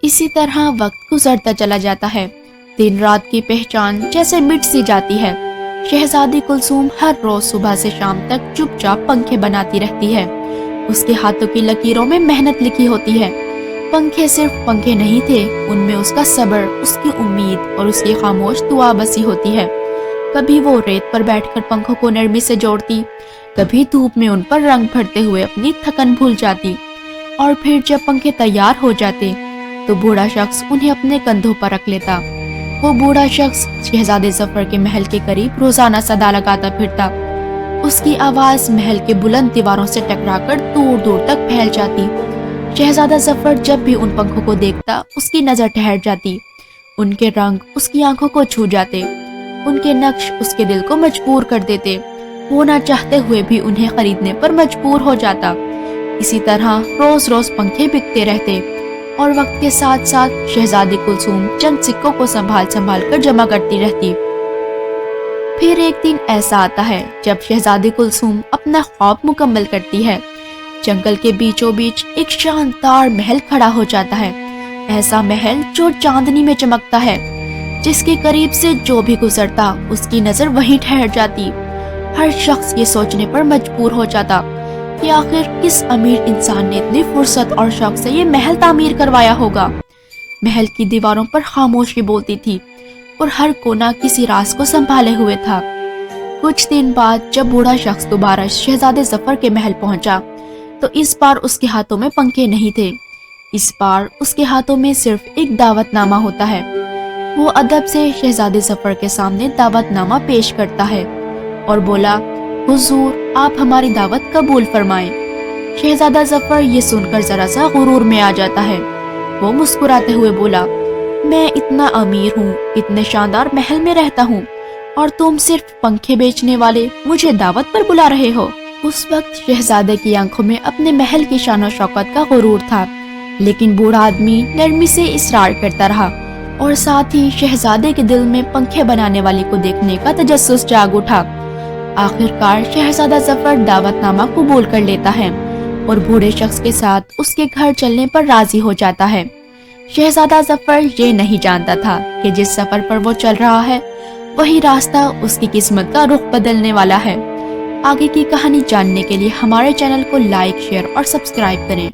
اسی طرح وقت گزرتا چلا جاتا ہے، دن رات کی پہچان جیسے مٹ سی جاتی ہے۔ شہزادی کلثوم ہر روز صبح سے شام تک چپ چاپ پنکھے بناتی رہتی ہے۔ اس کے ہاتھوں کی لکیروں میں محنت لکھی ہوتی ہے۔ پنکھے صرف پنکھے نہیں تھے، ان میں اس کا صبر، اس کی امید اور اس کی خاموش دعا بسی ہوتی ہے۔ کبھی وہ ریت پر بیٹھ کر پنکھوں کو نرمی سے جوڑتی، کبھی دھوپ میں ان پر رنگ بھرتے ہوئے اپنی تھکن بھول جاتی، اور پھر جب پنکھے تیار ہو جاتے تو بوڑھا شخص انہیں اپنے کندھوں پر رکھ لیتا۔ وہ بوڑھا شخص شہزادے ظفر کے محل کے قریب روزانہ صدا لگاتا پھرتا۔ اس کی آواز محل کے بلند دیواروں سے ٹکرا کر دور دور تک پھیل جاتی۔ شہزادہ ظفر جب بھی ان پنکھوں کو دیکھتا، اس کی نظر ٹھہر جاتی۔ ان کے رنگ اس کی آنکھوں کو چھو جاتے، ان کے نقش اس کے دل کو مجبور کر دیتے۔ وہ نہ چاہتے ہوئے بھی انہیں خریدنے پر مجبور ہو جاتا۔ اسی طرح روز روز پنکھے بکتے رہتے، اور وقت کے ساتھ ساتھ شہزادی کلثوم چند سکوں کو سنبھال سنبھال کر جمع کرتی رہتی۔ پھر ایک دن ایسا آتا ہے جب شہزادی کلثوم اپنا خواب مکمل کرتی ہے۔ جنگل کے بیچوں بیچ ایک شاندار محل کھڑا ہو جاتا ہے، ایسا محل جو چاندنی میں چمکتا ہے، جس کے قریب سے جو بھی گزرتا اس کی نظر وہیں ٹھہر جاتی۔ ہر شخص یہ سوچنے پر مجبور ہو جاتا کہ آخر کس امیر انسان نے اتنی فرصت اور شوق سے یہ محل تعمیر کروایا ہوگا۔ محل کی دیواروں پر خاموشی بولتی تھی، اور ہر کونا کسی راز کو سنبھالے ہوئے تھا۔ کچھ دن بعد جب بوڑھا شخص دوبارہ شہزادے ظفر کے محل پہنچا تو اس بار اس کے ہاتھوں میں پنکھے نہیں تھے، اس بار اس کے ہاتھوں میں صرف ایک دعوت نامہ ہوتا ہے۔ وہ ادب سے شہزادے ظفر کے سامنے دعوت نامہ پیش کرتا ہے اور بولا، حضور آپ ہماری دعوت قبول فرمائیں۔ شہزادہ ظفر یہ سن کر ذرا سا غرور میں آ جاتا ہے۔ وہ مسکراتے ہوئے بولا، میں اتنا امیر ہوں، اتنے شاندار محل میں رہتا ہوں، اور تم صرف پنکھے بیچنے والے مجھے دعوت پر بلا رہے ہو۔ اس وقت شہزادے کی آنکھوں میں اپنے محل کی شان و شوکت کا غرور تھا، لیکن بوڑھا آدمی نرمی سے اصرار کرتا رہا، اور ساتھ ہی شہزادے کے دل میں پنکھے بنانے والے کو دیکھنے کا تجسس جاگ اٹھا۔ آخرکار شہزادہ ظفر دعوت نامہ قبول کر لیتا ہے اور بوڑھے شخص کے ساتھ اس کے گھر چلنے پر راضی ہو جاتا ہے۔ شہزادہ ظفر یہ نہیں جانتا تھا کہ جس سفر پر وہ چل رہا ہے وہی راستہ اس کی قسمت کا رخ بدلنے والا ہے۔ آگے کی کہانی جاننے کے لیے ہمارے چینل کو لائک، شیئر اور سبسکرائب کریں۔